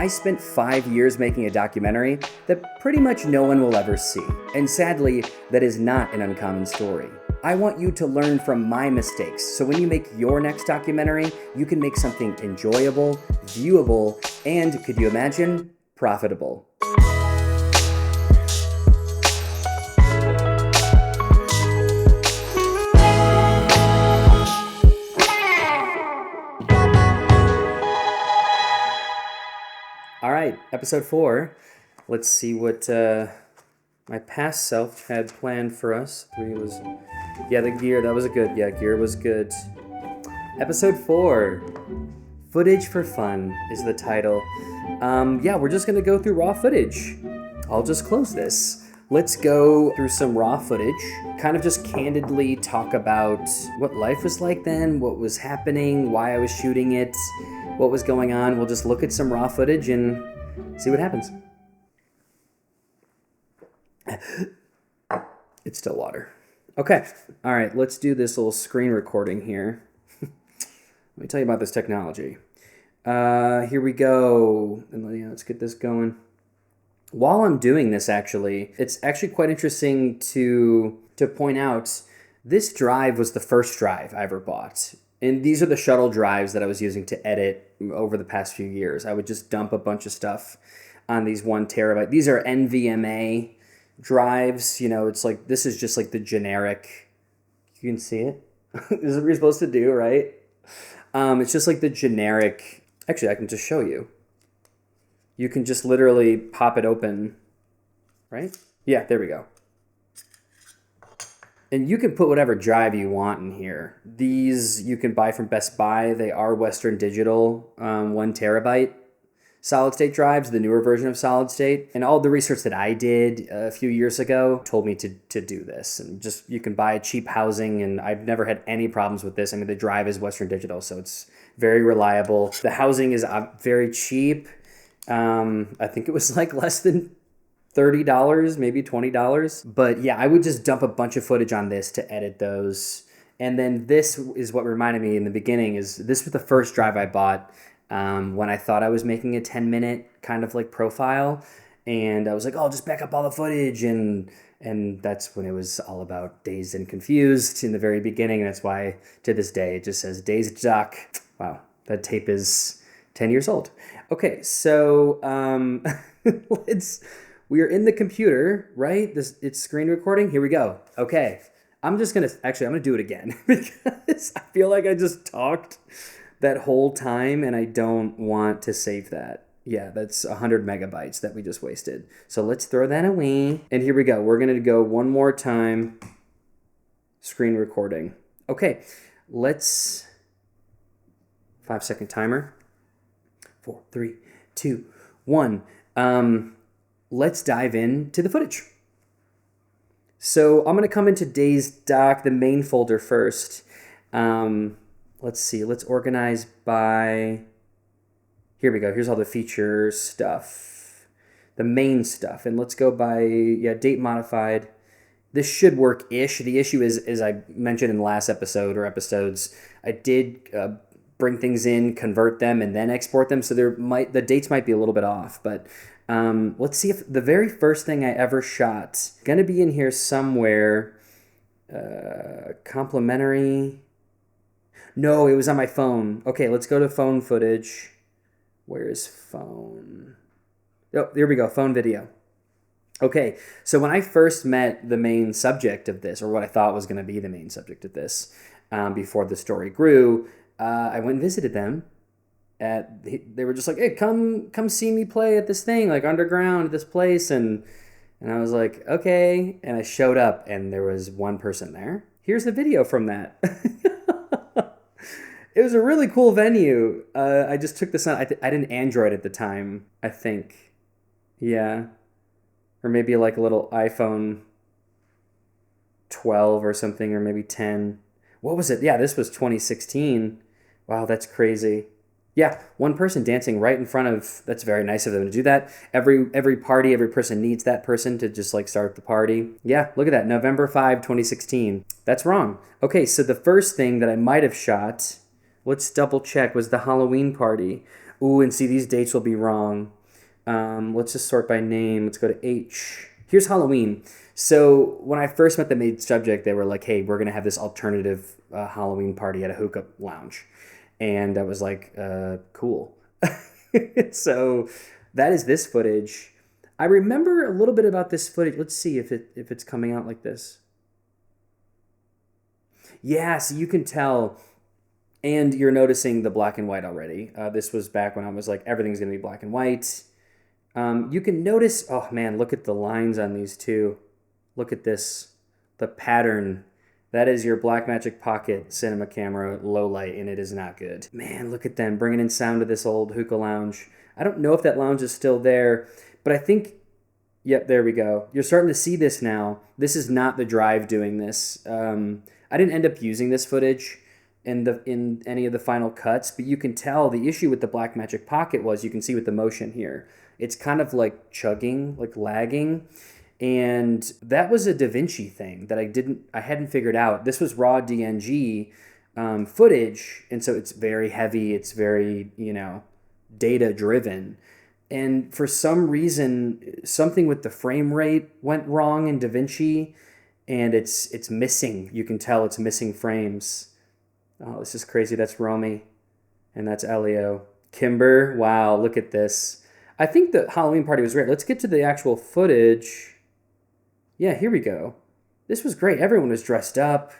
I spent 5 years making a documentary that pretty much no one will ever see. And sadly, that is not an uncommon story. I want you to learn from my mistakes, so when you make your next documentary, you can make something enjoyable, viewable, and, could you imagine, profitable. All right, episode 4. Let's see what my past self had planned for us. 3 was, the gear, that was gear was good. Episode 4, Footage for Fun is the title. We're just gonna go through raw footage. I'll just close this. Let's go through some raw footage, kind of just candidly talk about what life was like then, what was happening, why I was shooting it, what was going on. We'll just look at some raw footage and see what happens. It's still water. Okay. All right. Let's do this little screen recording here. Let me tell you about this technology. Here we go. And let's get this going. While I'm doing this, it's actually quite interesting to point out this drive was the first drive I ever bought. And these are the shuttle drives that I was using to edit over the past few years. I would just dump a bunch of stuff on these 1 terabyte. These are NVMe drives. It's like, this is just like the generic, you can see it. This is what you're supposed to do, right? It's just like the generic, actually I can just show you. You can just literally pop it open, right? Yeah, there we go. And you can put whatever drive you want in here. These you can buy from Best Buy. They are Western Digital 1 terabyte solid state drives, the newer version of solid state. And all the research that I did a few years ago told me to do this. And just, you can buy cheap housing, and I've never had any problems with this. I mean, the drive is Western Digital, so it's very reliable. The housing is very cheap. I think it was like less than $30, maybe $20. But yeah, I would just dump a bunch of footage on this to edit those. And then this is what reminded me in the beginning, is this was the first drive I bought when I thought I was making a 10-minute kind of like profile. And I was like, oh, just back up all the footage. And that's when it was all about Dazed and Confused in the very beginning. And that's why to this day it just says Dazed Doc. Wow, that tape is 10 years old. Okay, so we are in the computer, right? It's screen recording. Here we go. Okay. I'm gonna do it again because I feel like I just talked that whole time and I don't want to save that. Yeah, that's 100 megabytes that we just wasted. So let's throw that away. And here we go. We're gonna go one more time. Screen recording. Okay, 5-second timer. 4, 3, 2, 1. Let's dive into the footage. So I'm going to come into Dazed Doc, the main folder first. Let's see. Let's organize by... Here we go. Here's all the feature stuff. The main stuff. And let's go by, date modified. This should work-ish. The issue is, as I mentioned in the last episode or episodes, I did... bring things in, convert them, and then export them. So the dates might be a little bit off, but let's see if the very first thing I ever shot, gonna be in here somewhere. Complimentary. No, it was on my phone. Okay, let's go to phone footage. Where is phone? Oh, there we go, phone video. Okay, so when I first met the main subject of this, or what I thought was gonna be the main subject of this, before the story grew, I went and visited them. They were just like, hey, come see me play at this thing, like underground at this place. And I was like, okay. And I showed up and there was one person there. Here's the video from that. It was a really cool venue. I just took this on. I didn't Android at the time, I think. Yeah. Or maybe like a little iPhone 12 or something, or maybe 10. What was it? Yeah, this was 2016. Wow, that's crazy. Yeah, one person dancing right in front of, that's very nice of them to do that. Every party, every person needs that person to just like start the party. Yeah, look at that, November 5, 2016. That's wrong. Okay, so the first thing that I might have shot, let's double check, was the Halloween party. Ooh, and see, these dates will be wrong. Let's just sort by name. Let's go to H. Here's Halloween. So when I first met the main subject, they were like, "Hey, we're gonna have this alternative Halloween party at a hookah lounge," and I was like, "Cool." So that is this footage. I remember a little bit about this footage. Let's see if it's coming out like this. Yeah, so you can tell, and you're noticing the black and white already. This was back when I was like, everything's gonna be black and white. You can notice, oh man, look at the lines on these two. Look at this, the pattern. That is your Blackmagic Pocket cinema camera low light, and it is not good. Man, look at them bringing in sound to this old hookah lounge. I don't know if that lounge is still there, but I think, yep, there we go. You're starting to see this now. This is not the drive doing this. I didn't end up using this footage in any of the final cuts, but you can tell the issue with the Blackmagic Pocket was, you can see with the motion here, it's kind of like chugging, like lagging. And that was a DaVinci thing that I hadn't figured out. This was raw DNG footage, and so it's very heavy. It's very, data driven. And for some reason, something with the frame rate went wrong in DaVinci, and it's missing. You can tell it's missing frames. Oh, this is crazy. That's Romy, and that's Elio. Kimber, wow, look at this. I think the Halloween party was great. Let's get to the actual footage. Yeah, here we go. This was great. Everyone was dressed up.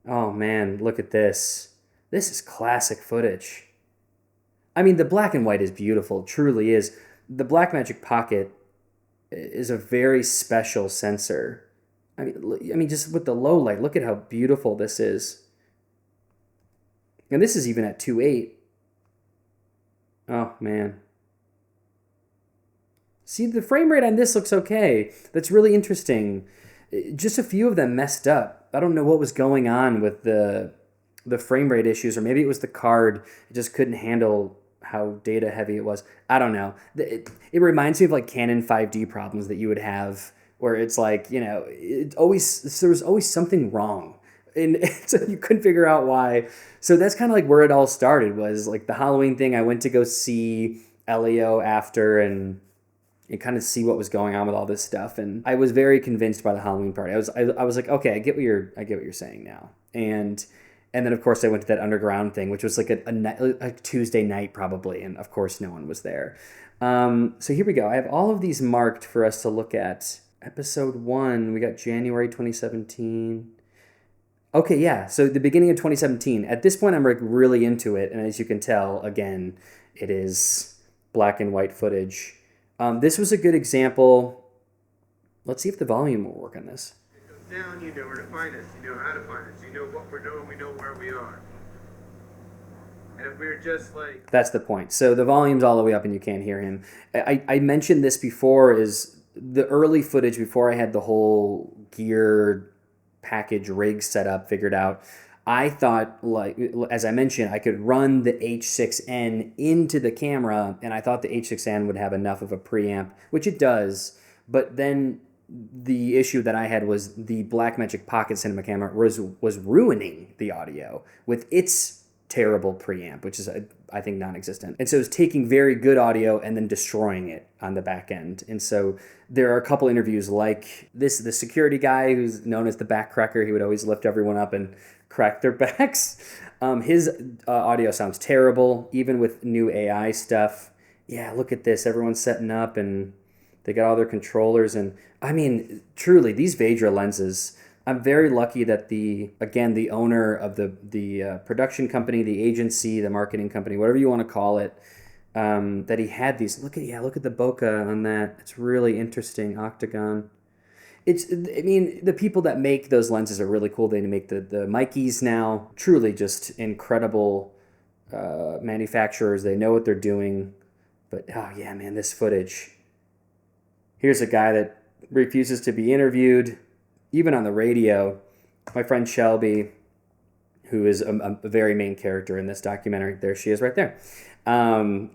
Oh man, look at this. This is classic footage. I mean, the black and white is beautiful, truly is. The Blackmagic Pocket is a very special sensor. I mean, just with the low light, look at how beautiful this is. And this is even at 2.8. Oh man. See, the frame rate on this looks okay. That's really interesting. Just a few of them messed up. I don't know what was going on with the frame rate issues, or maybe it was the card. It just couldn't handle how data heavy it was. I don't know. It reminds me of like Canon 5D problems that you would have, where it's like, there was always something wrong. And so you couldn't figure out why. So that's kind of like where it all started, was like the Halloween thing. I went to go see Elio after and kind of see what was going on with all this stuff, and I was very convinced by the Halloween party. I was like, okay, I get what you're saying now, and then of course I went to that underground thing, which was like a Tuesday night probably, and of course no one was there. So here we go. I have all of these marked for us to look at. Episode 1, we got January 2017. Okay, yeah. So the beginning of 2017. At this point, I'm like really into it, and as you can tell, again, it is black and white footage. This was a good example. Let's see if the volume will work on this. It goes down, you know where to find us. You know how to find us. You know what we're doing. We know where we are. And if we're just like... That's the point. So the volume's all the way up and you can't hear him. I mentioned this before, is the early footage before I had the whole gear package rig set up, figured out. I thought, like, as I mentioned, I could run the H6N into the camera, and I thought the H6N would have enough of a preamp, which it does. But then the issue that I had was the Blackmagic Pocket cinema camera was ruining the audio with its terrible preamp, which is, I think, non-existent. And so it was taking very good audio and then destroying it on the back end. And so there are a couple interviews like this, the security guy who's known as the back cracker. He would always lift everyone up and crack their backs. His audio sounds terrible, even with new AI stuff. Yeah, look at this. Everyone's setting up and they got all their controllers. And I mean, truly, these Vedra lenses, I'm very lucky that the owner of the production company, the agency, the marketing company, whatever you want to call it, that he had these. Look at the bokeh on that. It's really interesting. Octagon. The people that make those lenses are really cool. They make the Mikeys now. Truly just incredible manufacturers. They know what they're doing. But, oh yeah, man, this footage. Here's a guy that refuses to be interviewed, even on the radio. My friend Shelby, who is a very main character in this documentary. There she is right there.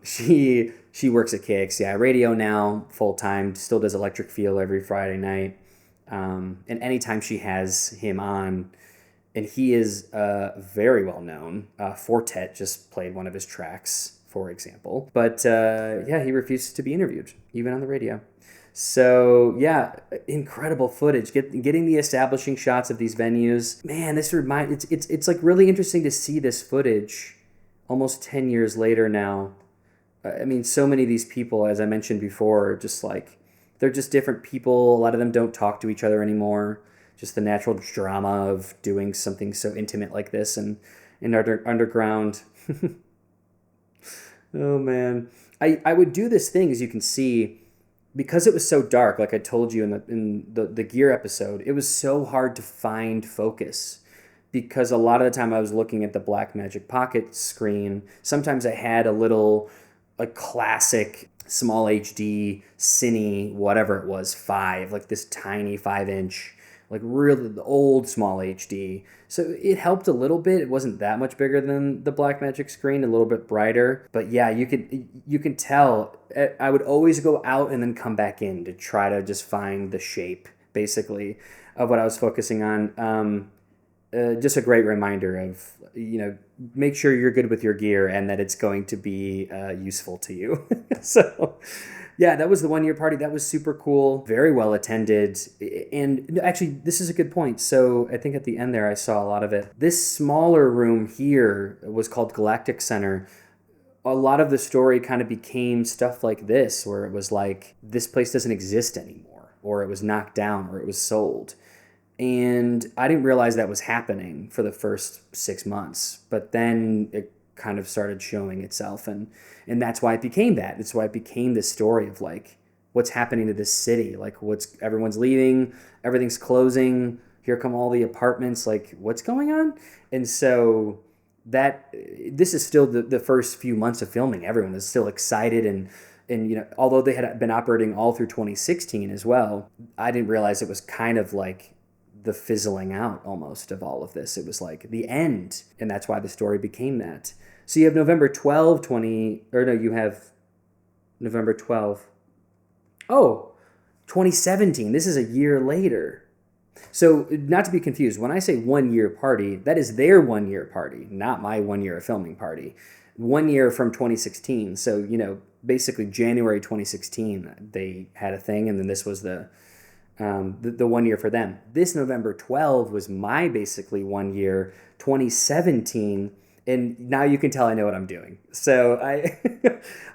She works at KXCI Radio now, full-time, still does Electric Feel every Friday night. And anytime she has him on, and he is very well known. Fortet just played one of his tracks for example. But yeah, he refuses to be interviewed, even on the radio. So yeah, incredible footage. Getting the establishing shots of these venues. Man, it's like really interesting to see this footage almost 10 years later now. I mean, so many of these people, as I mentioned before, are just like, they're just different people. A lot of them don't talk to each other anymore. Just the natural drama of doing something so intimate like this and underground. Oh man, I would do this thing, as you can see, because it was so dark. Like I told you in the gear episode, it was so hard to find focus, because a lot of the time I was looking at the Blackmagic Pocket screen. Sometimes I had a classic small HD cine, whatever it was, 5, like this tiny 5-inch, like really the old small HD. So it helped a little bit. It wasn't that much bigger than the Blackmagic screen, a little bit brighter. But yeah, you can tell. I would always go out and then come back in to try to just find the shape, basically, of what I was focusing on. Just a great reminder of, make sure you're good with your gear and that it's going to be useful to you. So yeah, that was the 1 year party. That was super cool. Very well attended. And actually, this is a good point. So I think at the end there, I saw a lot of it. This smaller room here was called Galactic Center. A lot of the story kind of became stuff like this, where it was like, this place doesn't exist anymore, or it was knocked down, or it was sold. And I didn't realize that was happening for the first 6 months, but then it kind of started showing itself, and that's why it became that. It's why it became this story of like, what's happening to this city? Like, everyone's leaving, everything's closing. Here come all the apartments. Like, what's going on? And so this is still the first few months of filming. Everyone is still excited, and although they had been operating all through 2016 as well, I didn't realize it was kind of like the fizzling out almost of all of this. It was like the end, and that's why the story became that. So you have November 12, you have November 12. Oh, 2017. This is a year later. So not to be confused, when I say 1 year party, that is their 1 year party, not my 1 year of filming party. 1 year from 2016. So, basically January 2016, they had a thing, and then this was the 1 year for them. This November 12 was my basically 1 year, 2017, and now you can tell I know what I'm doing. So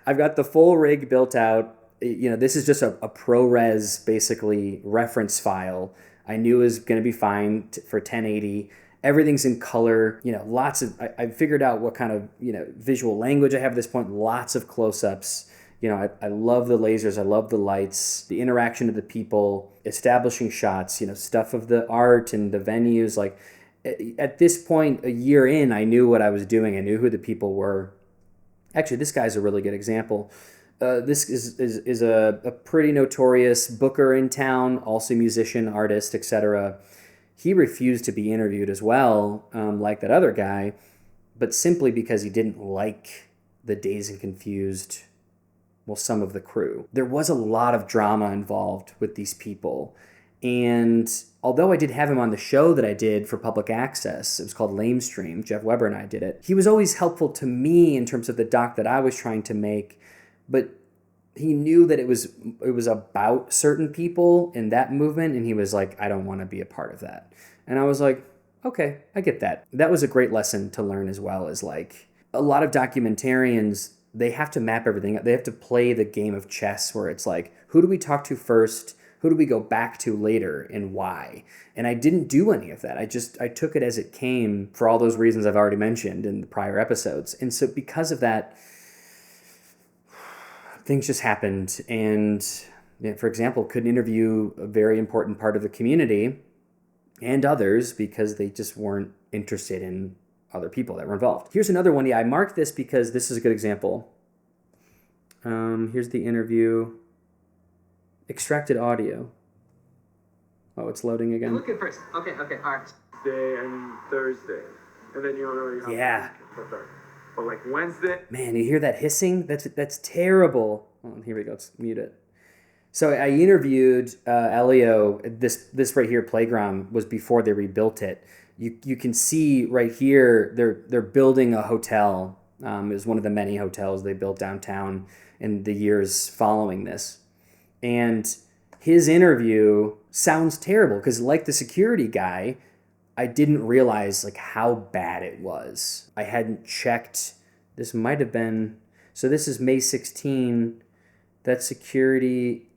I've got the full rig built out. This is just a ProRes basically reference file. I knew it was going to be fine for 1080. Everything's in color. I figured out what kind of visual language I have at this point. Lots of close-ups. I love the lasers, I love the lights, the interaction of the people, establishing shots, stuff of the art and the venues. Like, at this point, a year in, I knew what I was doing. I knew who the people were. Actually, this guy's a really good example. This is a pretty notorious booker in town, also musician, artist, etc. He refused to be interviewed as well, like that other guy, but simply because he didn't like the Dazed and Confused, some of the crew. There was a lot of drama involved with these people. And although I did have him on the show that I did for public access, it was called Lamestream, Jeff Weber and I did it, he was always helpful to me in terms of the doc that I was trying to make, but he knew that it was about certain people in that movement, and he was like, I don't want to be a part of that. And I was like, okay, I get that. That was a great lesson to learn, as well as like a lot of documentarians, they have to map everything up. They have to play the game of chess where it's like, who do we talk to first? Who do we go back to later, and why? And I didn't do any of that. I took it as it came for all those reasons I've already mentioned in the prior episodes. And so because of that, things just happened. And for example, couldn't interview a very important part of the community and others because they just weren't interested in other people that were involved. Here's another one. Yeah, I marked this because this is a good example. Here's the interview. Extracted audio. Oh, it's loading again. Look at first. Okay, all right. Day and Thursday. And then you don't know. Yeah. But like Wednesday. Man, you hear that hissing? That's terrible. Oh, here we go. Let's mute it. So I interviewed Elio. This right here, Playground, was before they rebuilt it. You can see right here they're building a hotel It was one of the many hotels they built downtown in the years following this. And his interview sounds terrible because, like the security guy, I didn't realize like how bad it was. I hadn't checked. This might have been, so this is May 16. That security,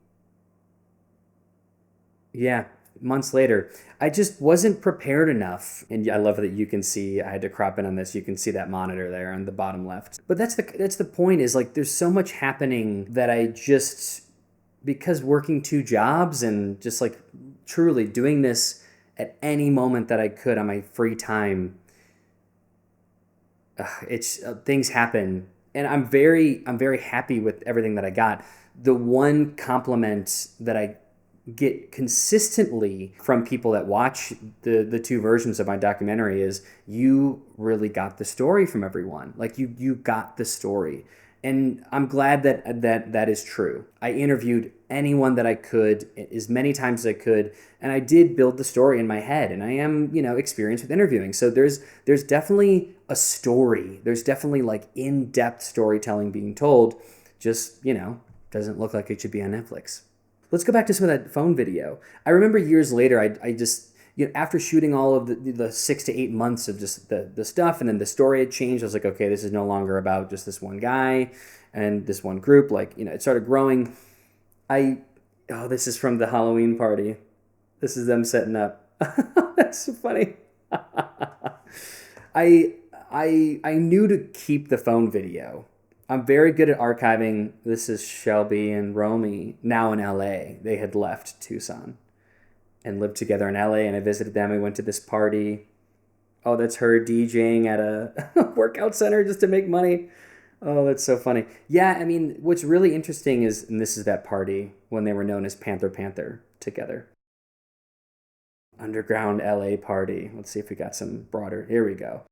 yeah, months later. I just wasn't prepared enough. And I love that you can see, I had to crop in on this, you can see that monitor there on the bottom left. But that's the point, is like there's so much happening that I just, because working 2 jobs and just like truly doing this at any moment that I could on my free time, it's things happen, and I'm very happy with everything that I got. The one compliment that I get consistently from people that watch the 2 versions of my documentary is, you really got the story from everyone. Like you got the story. And I'm glad that is true. I interviewed anyone that I could, as many times as I could, and I did build the story in my head. And I am, experienced with interviewing. So there's definitely a story. There's definitely like in-depth storytelling being told. Just, doesn't look like it should be on Netflix. Let's go back to some of that phone video. I remember years later, I just, after shooting all of the 6 to 8 months of just the stuff, and then the story had changed, I was like, okay, this is no longer about just this one guy and this one group. Like, it started growing. This is from the Halloween party. This is them setting up. That's so funny. I knew to keep the phone video. I'm very good at archiving. This is Shelby and Romy, now in LA. They had left Tucson and lived together in LA, and I visited them. We went to this party. Oh, that's her DJing at a workout center just to make money. Oh, that's so funny. Yeah, I mean, what's really interesting is, and this is that party when they were known as Panther together. Underground LA party. Let's see if we got some broader. Here we go.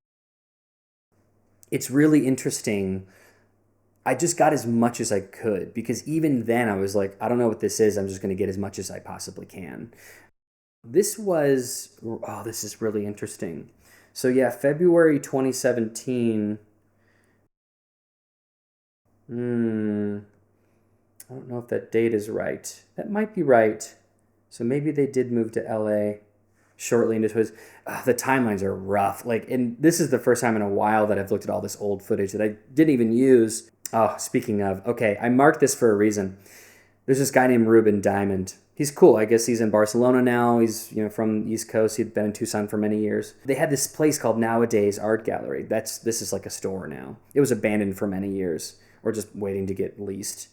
It's really interesting. I just got as much as I could, because even then I was like, I don't know what this is. I'm just going to get as much as I possibly can. This is really interesting. So yeah, February 2017. I don't know if that date is right. That might be right. So maybe they did move to LA shortly into his. The timelines are rough. And this is the first time in a while that I've looked at all this old footage that I didn't even use. Oh, speaking of, okay, I marked this for a reason. There's this guy named Ruben Diamond. He's cool. I guess he's in Barcelona now. He's, from the East Coast. He'd been in Tucson for many years. They had this place called Nowadays Art Gallery. This is like a store now. It was abandoned for many years, or just waiting to get leased.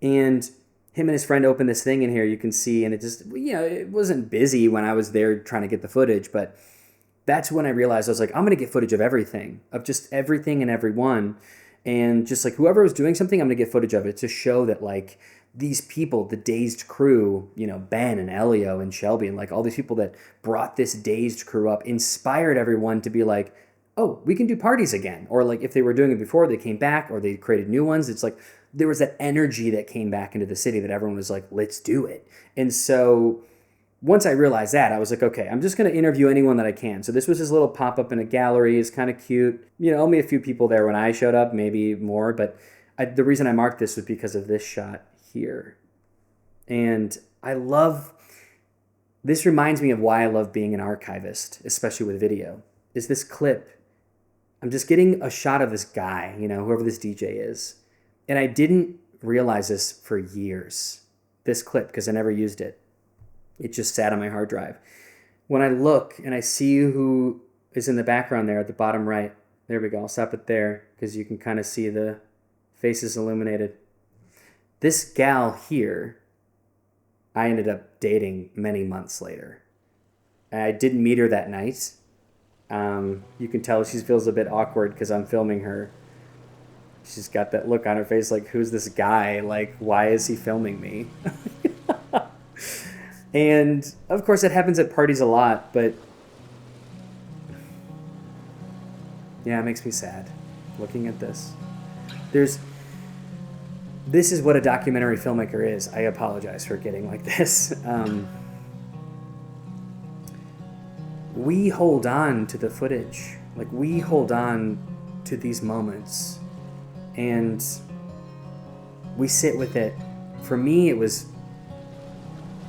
And him and his friend opened this thing in here, you can see, and it just, it wasn't busy when I was there trying to get the footage, but that's when I realized, I was like, I'm going to get footage of everything, of just everything and everyone. And just like whoever was doing something, I'm going to get footage of it to show that like these people, the Dazed crew, Ben and Elio and Shelby and like all these people that brought this Dazed crew up, inspired everyone to be like, oh, we can do parties again. Or like if they were doing it before, they came back, or they created new ones. It's like there was that energy that came back into the city that everyone was like, let's do it. And so once I realized that, I was like, okay, I'm just going to interview anyone that I can. So this was his little pop-up in a gallery. It's kind of cute. Only a few people there when I showed up, maybe more. But the reason I marked this was because of this shot here. And this reminds me of why I love being an archivist, especially with video, is this clip. I'm just getting a shot of this guy, whoever this DJ is. And I didn't realize this for years, this clip, because I never used it. It just sat on my hard drive. When I look and I see who is in the background there at the bottom right, there we go. I'll stop it there because you can kind of see the faces illuminated. This gal here, I ended up dating many months later. I didn't meet her that night. You can tell she feels a bit awkward because I'm filming her. She's got that look on her face like, who's this guy? Like, why is he filming me? And of course it happens at parties a lot, but yeah, it makes me sad looking at this. This is what a documentary filmmaker is. I apologize for getting like this. We hold on to the footage. Like, we hold on to these moments. And we sit with it. For me, it was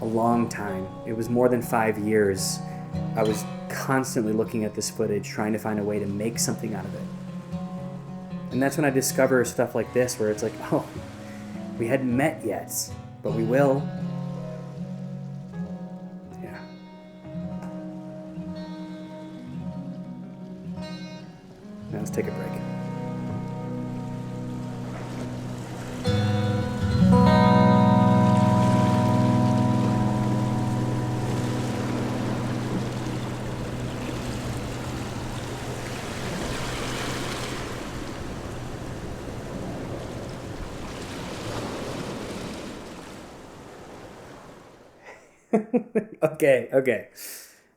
a long time. It was more than 5 years. I was constantly looking at this footage, trying to find a way to make something out of it. And that's when I discover stuff like this, where it's like, oh, we hadn't met yet, but we will. Yeah. Now let's take a break.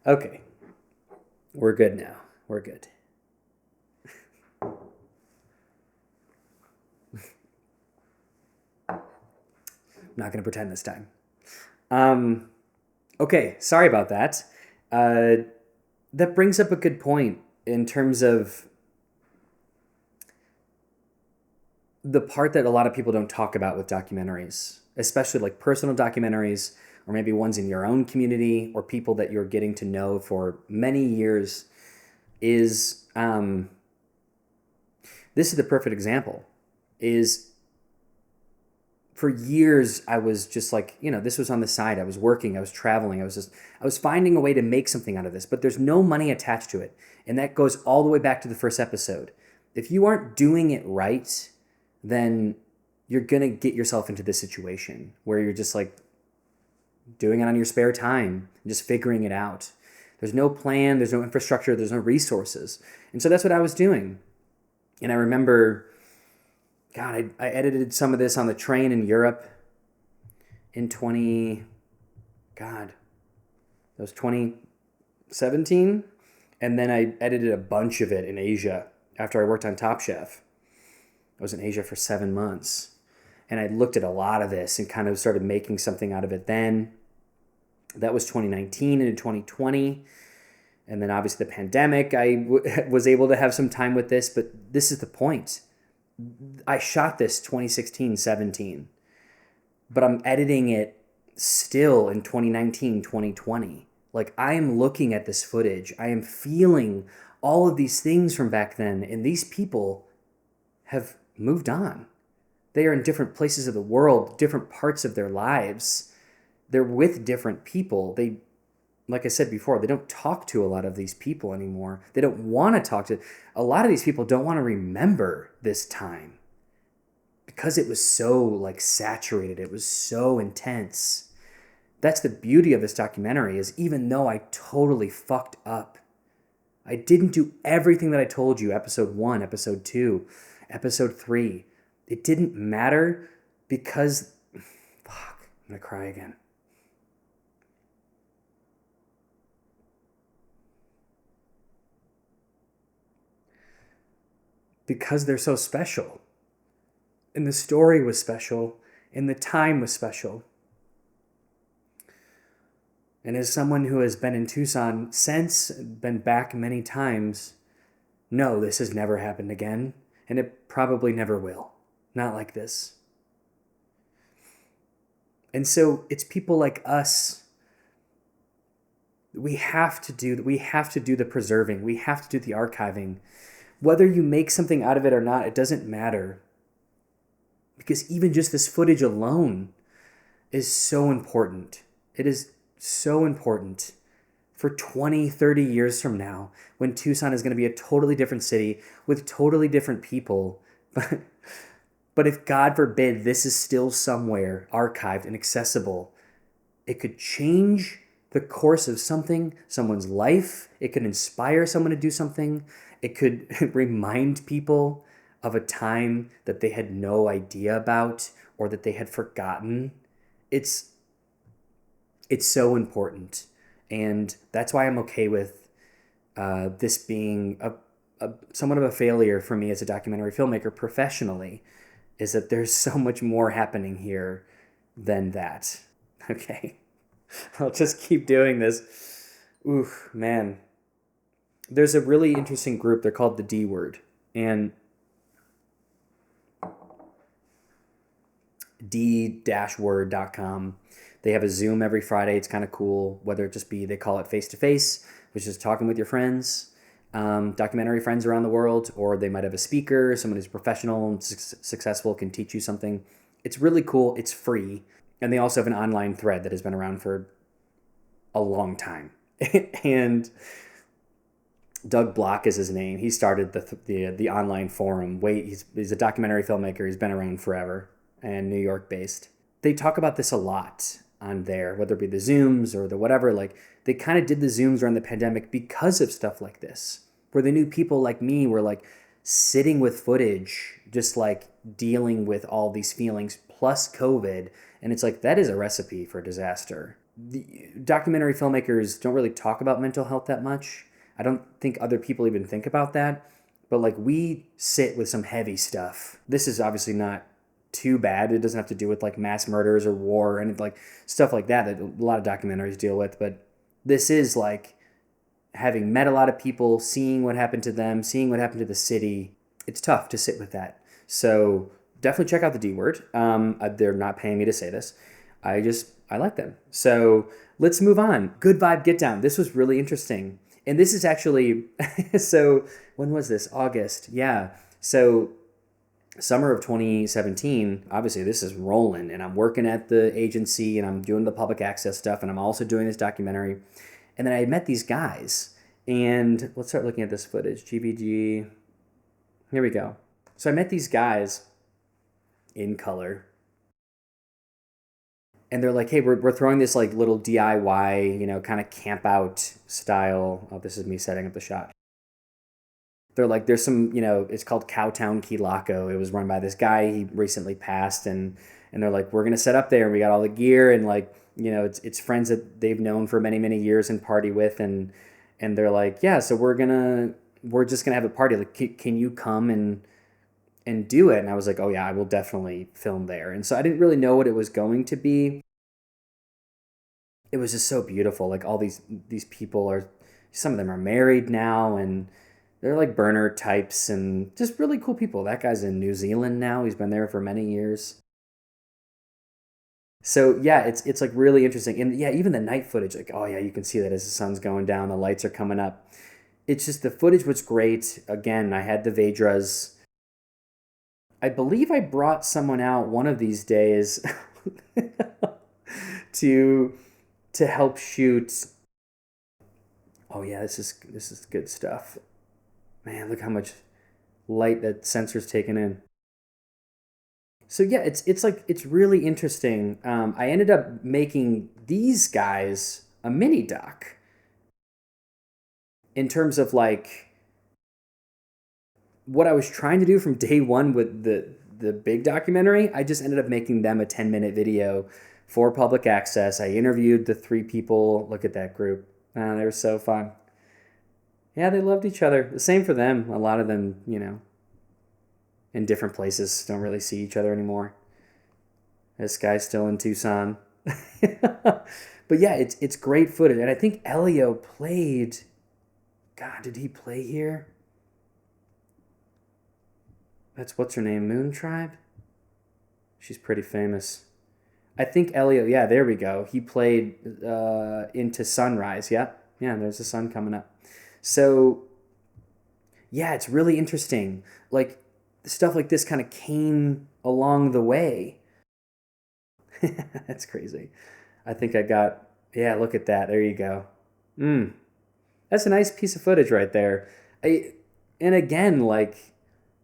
Okay. We're good now. We're good. I'm not going to pretend this time. Okay, sorry about that. That brings up a good point in terms of the part that a lot of people don't talk about with documentaries, especially like personal documentaries, or maybe ones in your own community, or people that you're getting to know for many years, is this is the perfect example. Is for years I was just like, this was on the side. I was working, I was traveling, I was finding a way to make something out of this, but there's no money attached to it. And that goes all the way back to the first episode. If you aren't doing it right, then you're going to get yourself into this situation where you're just like doing it on your spare time, just figuring it out. There's no plan, there's no infrastructure, there's no resources. And so that's what I was doing. And I remember, God, I edited some of this on the train in Europe in 2017. And then I edited a bunch of it in Asia after I worked on Top Chef. I was in Asia for 7 months. And I looked at a lot of this and kind of started making something out of it then. That was 2019 into 2020. And then obviously the pandemic, I was able to have some time with this. But this is the point. I shot this 2016, 17. But I'm editing it still in 2019, 2020. Like, I am looking at this footage. I am feeling all of these things from back then. And these people have moved on. They are in different places of the world, different parts of their lives. They're with different people. They, like I said before, they don't talk to a lot of these people anymore. They don't want to talk to. A lot of these people don't want to remember this time because it was so like saturated. It was so intense. That's the beauty of this documentary, is even though I totally fucked up, I didn't do everything that I told you, episode 1, episode 2, episode 3. It didn't matter because, fuck, I'm going to cry again. Because they're so special. And the story was special, and the time was special. And as someone who has been in Tucson since, been back many times, no, this has never happened again, and it probably never will. Not like this. And so it's people like us. We have to do the preserving. We have to do the archiving. Whether you make something out of it or not, it doesn't matter. Because even just this footage alone is so important. It is so important for 20, 30 years from now, when Tucson is going to be a totally different city with totally different people. But if, God forbid, this is still somewhere archived and accessible, it could change the course of someone's life. It could inspire someone to do something. It could remind people of a time that they had no idea about or that they had forgotten. It's so important. And that's why I'm okay with this being somewhat of a failure for me as a documentary filmmaker professionally, is that there's so much more happening here than that. Okay. I'll just keep doing this. Oof, man. There's a really interesting group. They're called the D Word. And d-word.com. They have a Zoom every Friday. It's kind of cool, whether it just be, they call it face-to-face, which is talking with your friends, documentary friends around the world, or they might have a speaker, someone who's professional and successful, can teach you something. It's really cool. It's free. And they also have an online thread that has been around for a long time. And Doug Block is his name. He started the online forum. He's a documentary filmmaker. He's been around forever and New York based. They talk about this a lot on there, whether it be the Zooms or the whatever. Like, they kind of did the Zooms during the pandemic because of stuff like this, where they knew people like me were like sitting with footage, just like dealing with all these feelings plus COVID. And it's like, that is a recipe for disaster. The documentary filmmakers don't really talk about mental health that much. I don't think other people even think about that, but like, we sit with some heavy stuff. This is obviously not too bad. It doesn't have to do with like mass murders or war and like stuff like that a lot of documentaries deal with, but this is like having met a lot of people, seeing what happened to them, seeing what happened to the city. It's tough to sit with that. So definitely check out the D Word. They're not paying me to say this. I like them. So let's move on. Good Vibe Get Down. This was really interesting. And this is actually, so when was this? August. Yeah. So summer of 2017, obviously this is rolling, and I'm working at the agency and I'm doing the public access stuff, and I'm also doing this documentary. And then I met these guys, and let's start looking at this footage. GBG. Here we go. So I met these guys in color, and they're like, hey, we're throwing this like little DIY, kind of camp out style. Oh, this is me setting up the shot. They're like, there's some, it's called Cowtown Key Laco. It was run by this guy. He recently passed, and they're like, we're going to set up there, and we got all the gear, and like, it's friends that they've known for many, many years and party with. And they're like, yeah, so we're just going to have a party. Like, can you come and do it? And I was like, oh yeah, I will definitely film there. And so I didn't really know what it was going to be. It was just so beautiful. Like, all these people some of them are married now, and they're like burner types and just really cool people. That guy's in New Zealand now. He's been there for many years. So yeah, it's like really interesting. And yeah, even the night footage, like, oh yeah, you can see that as the sun's going down, the lights are coming up. It's just, the footage was great. Again, I had the Vedras. I believe I brought someone out one of these days to help shoot. Oh yeah, this is good stuff. Man, look how much light that sensor's taken in. So yeah, it's really interesting. I ended up making these guys a mini doc in terms of like what I was trying to do from day one with the big documentary. I just ended up making them a 10-minute video for public access. I interviewed the 3 people. Look at that group. They were so fun. Yeah, they loved each other. The same for them. A lot of them, in different places, don't really see each other anymore. This guy's still in Tucson. But yeah, it's great footage. And I think Elio played... God, did he play here? That's what's her name? Moon Tribe? She's pretty famous. I think Elio... Yeah, there we go. He played Into Sunrise. Yep. Yeah, there's the sun coming up. So, yeah, it's really interesting. Like, stuff like this kind of came along the way. That's crazy. I think I got... Yeah, look at that. There you go. That's a nice piece of footage right there. And again, like,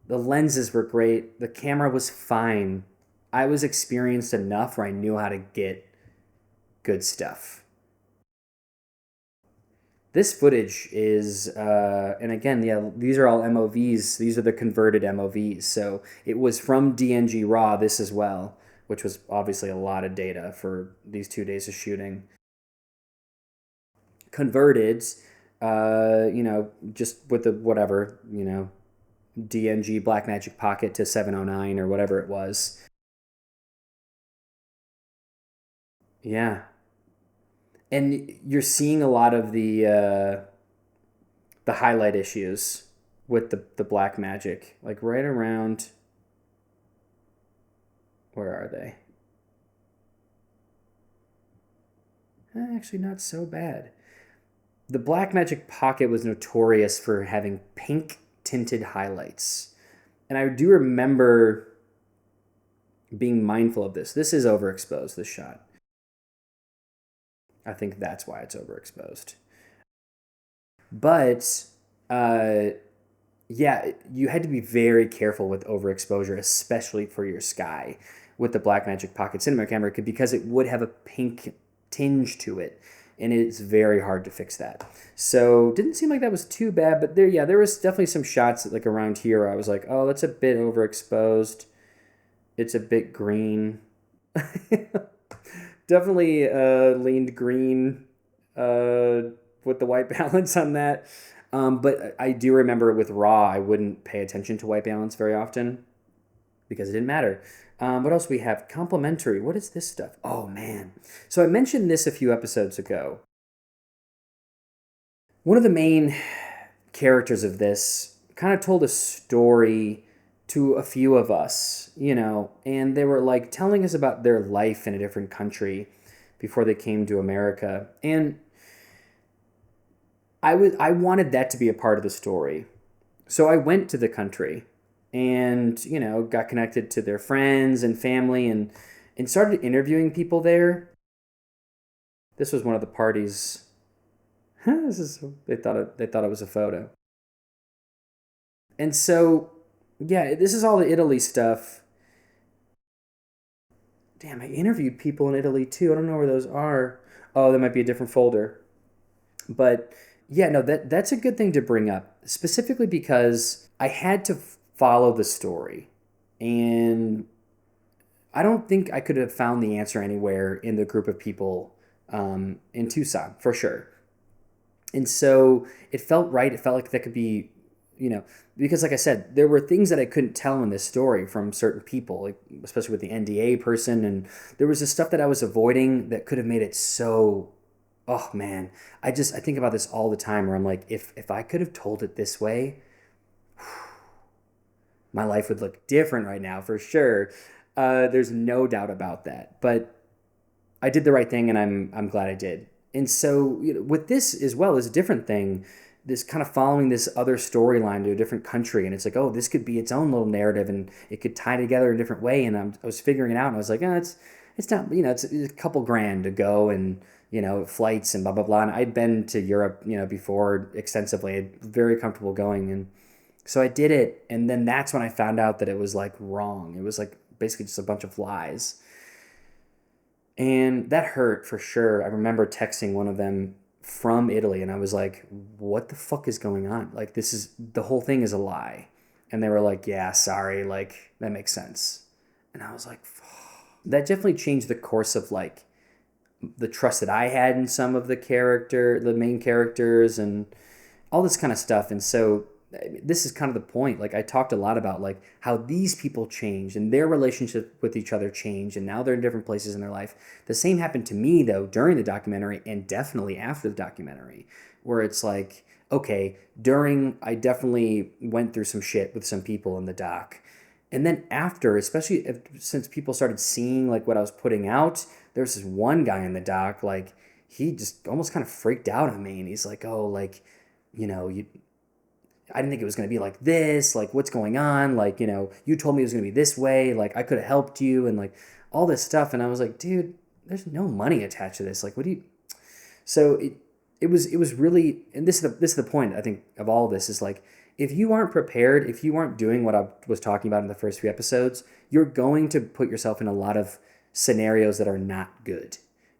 the lenses were great. The camera was fine. I was experienced enough where I knew how to get good stuff. This footage is, and again, yeah, these are all MOVs. These are the converted MOVs. So it was from DNG RAW, this as well, which was obviously a lot of data for these 2 days of shooting. Converted, just with the whatever, DNG Blackmagic Pocket to 709 or whatever it was. Yeah. And you're seeing a lot of the highlight issues with the black magic, like right around, where are they? Actually, not so bad. The Blackmagic Pocket was notorious for having pink tinted highlights. And I do remember being mindful of this. This is overexposed, this shot. I think that's why it's overexposed. But uh, yeah, you had to be very careful with overexposure, especially for your sky with the Blackmagic Pocket Cinema camera because it would have a pink tinge to it, and it's very hard to fix that. So didn't seem like that was too bad, but there was definitely some shots like around here where I was like, oh, that's a bit overexposed. It's a bit green. Definitely leaned green with the white balance on that. But I do remember with Raw, I wouldn't pay attention to white balance very often because it didn't matter. What else we have? Complementary. What is this stuff? Oh, man. So I mentioned this a few episodes ago. One of the main characters of this kind of told a story to a few of us, and they were like telling us about their life in a different country before they came to America. And I wanted that to be a part of the story. So I went to the country and, got connected to their friends and family and started interviewing people there. This was one of the parties. They thought it was a photo. And so, yeah, this is all the Italy stuff. Damn, I interviewed people in Italy too. I don't know where those are. Oh, that might be a different folder. But yeah, no, that's a good thing to bring up, specifically because I had to follow the story. And I don't think I could have found the answer anywhere in the group of people in Tucson, for sure. And so it felt right. It felt like that could be, because like I said, there were things that I couldn't tell in this story from certain people, like especially with the NDA person. And there was this stuff that I was avoiding that could have made it so, oh man, I think about this all the time where I'm like, if I could have told it this way, my life would look different right now for sure. There's no doubt about that. But I did the right thing, and I'm glad I did. And so with this as well is a different thing. This kind of following this other storyline to a different country, and it's like, oh, this could be its own little narrative, and it could tie together in a different way. And I was figuring it out, and I was like, it's not, it's a couple grand to go, and flights and blah blah blah. And I'd been to Europe, before extensively, I'd very comfortable going, and so I did it. And then that's when I found out that it was like wrong. It was like basically just a bunch of lies. And that hurt for sure. I remember texting one of them from Italy and I was like, what the fuck is going on? Like, the whole thing is a lie. And they were like, yeah, sorry, like, that makes sense. And I was like, fuck. That definitely changed the course of like the trust that I had in some of the main characters and all this kind of stuff. And so this is kind of the point. Like I talked a lot about like how these people changed and their relationship with each other changed, and now they're in different places in their life. The same happened to me though during the documentary and definitely after the documentary, where it's like, okay, I definitely went through some shit with some people in the doc. And then after, especially since people started seeing like what I was putting out, there's this one guy in the doc, like he just almost kind of freaked out on me, and he's like, oh, like, you I didn't think it was going to be like this. Like, what's going on? Like, you told me it was going to be this way. Like, I could have helped you and like all this stuff. And I was like, dude, there's no money attached to this. Like, what do you? So it was really, and this is the point I think of all this is like, if you aren't prepared, if you aren't doing what I was talking about in the first few episodes, you're going to put yourself in a lot of scenarios that are not good.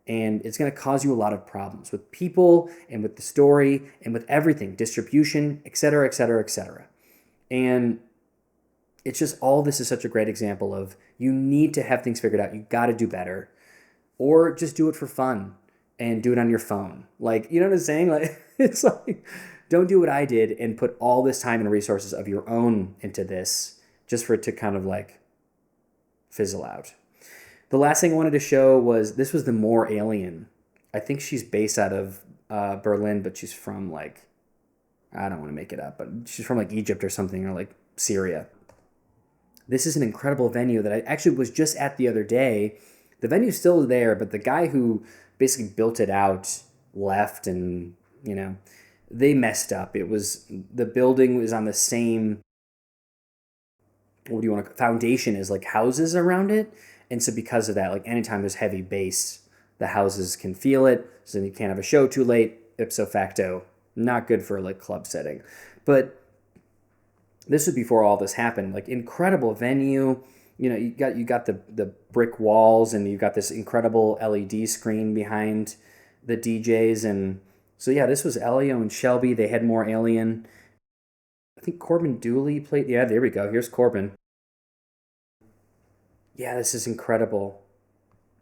And it's going to cause you a lot of problems with people and with the story and with everything, distribution, et cetera, et cetera, et cetera. And it's just all this is such a great example of you need to have things figured out. You got to do better, or just do it for fun and do it on your phone. Like, you know what I'm saying? Like, it's like, don't do what I did and put all this time and resources of your own into this just for it to kind of like fizzle out. The last thing I wanted to show was this was the More Alien. I think she's based out of Berlin, but she's from like, I don't want to make it up, but she's from like Egypt or something, or like Syria. This is an incredible venue that I actually was just at the other day. The venue's still there, but the guy who basically built it out left, and they messed up. The building was on the same, what do you want to, foundation as like houses around it. And so because of that, like anytime there's heavy bass, the houses can feel it. So then you can't have a show too late. Ipso facto, not good for like club setting. But this was before all this happened. Like incredible venue. You got the brick walls, and you've got this incredible LED screen behind the DJs. And so yeah, this was Elio and Shelby. They had more Alien. I think Corbin Dooley played. Yeah, there we go. Here's Corbin. Yeah, this is incredible.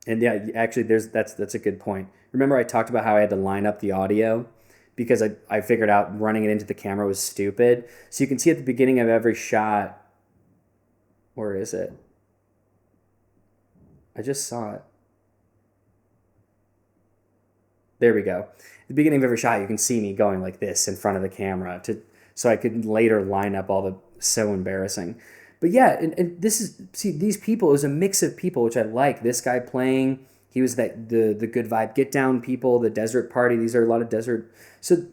And yeah, actually, that's a good point. Remember I talked about how I had to line up the audio because I figured out running it into the camera was stupid. So you can see at the beginning of every shot, where is it? I just saw it. There we go. At the beginning of every shot, you can see me going like this in front of the camera so I could later line up all the, so embarrassing. But yeah, and these people, it was a mix of people, which I like. This guy playing, he was the good vibe, get down people, the desert party. These are a lot of desert. So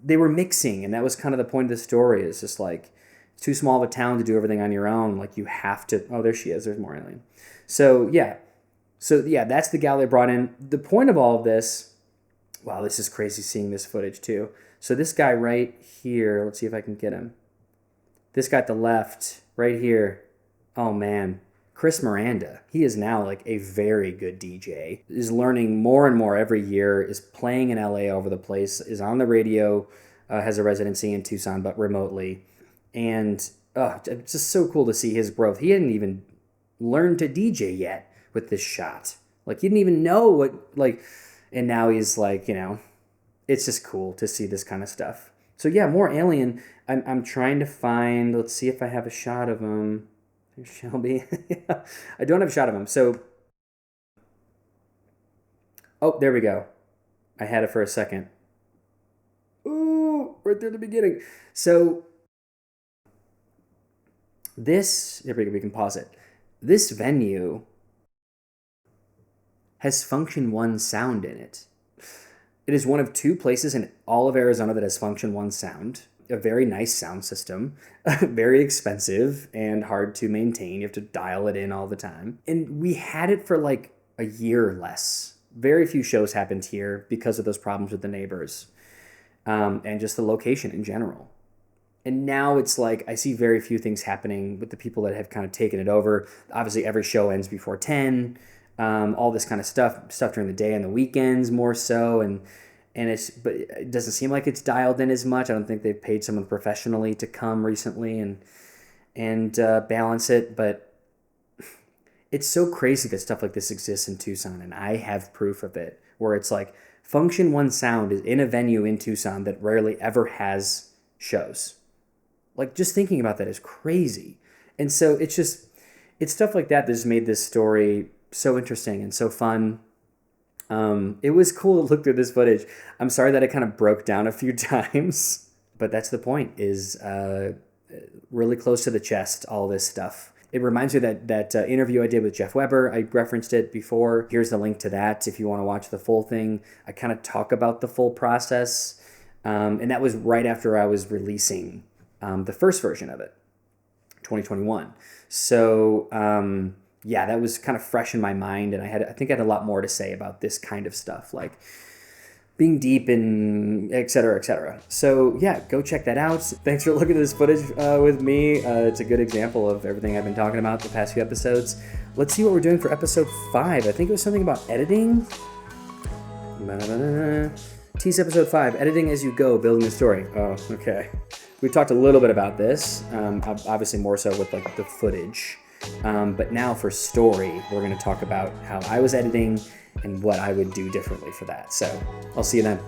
they were mixing, and that was kind of the point of the story. It's just like, it's too small of a town to do everything on your own. Like you have to, oh, there she is. There's more Alien. So yeah, that's the gal they brought in. The point of all of this, wow, this is crazy seeing this footage too. So this guy right here, let's see if I can get him. This guy at the left, right here. Oh man, Chris Miranda. He is now like a very good DJ. Is learning more and more every year, is playing in LA over the place, is on the radio, has a residency in Tucson, but remotely. And it's just so cool to see his growth. He hadn't even learned to DJ yet with this shot. Like he didn't even know what, like, and now he's like, it's just cool to see this kind of stuff. So yeah, more Alien. I'm trying to find, let's see if I have a shot of him. There's Shelby. I don't have a shot of him. So, oh, there we go. I had it for a second. Ooh, right there at the beginning. So there we go, we can pause it. This venue has Function 1 sound in it. It is one of 2 places in all of Arizona that has Function 1 sound. A very nice sound system, very expensive and hard to maintain. You have to dial it in all the time. And we had it for like a year or less. Very few shows happened here because of those problems with the neighbors and just the location in general. And now it's like I see very few things happening with the people that have kind of taken it over. Obviously, every show ends before 10. All this kind of stuff during the day and the weekends more so, but it doesn't seem like it's dialed in as much. I don't think they've paid someone professionally to come recently and balance it. But it's so crazy that stuff like this exists in Tucson, and I have proof of it. Where it's like Function 1 sound is in a venue in Tucson that rarely ever has shows. Like just thinking about that is crazy, and so it's stuff like that that's made this story so interesting and so fun. It was cool to look through this footage. I'm sorry that it kind of broke down a few times, but that's the point, is really close to the chest, all this stuff. It reminds me of that interview I did with Jeff Weber. I referenced it before. Here's the link to that if you want to watch the full thing. I kind of talk about the full process, and that was right after I was releasing the first version of it, 2021. So yeah, that was kind of fresh in my mind, and I think I had a lot more to say about this kind of stuff, like being deep and et cetera, et cetera. So yeah, go check that out. Thanks for looking at this footage with me. It's a good example of everything I've been talking about the past few episodes. Let's see what we're doing for episode 5. I think it was something about editing. Tease episode 5, editing as you go, building the story. Oh, okay. We talked a little bit about this, obviously more so with like the footage. But now for story, we're going to talk about how I was editing and what I would do differently for that. So I'll see you then.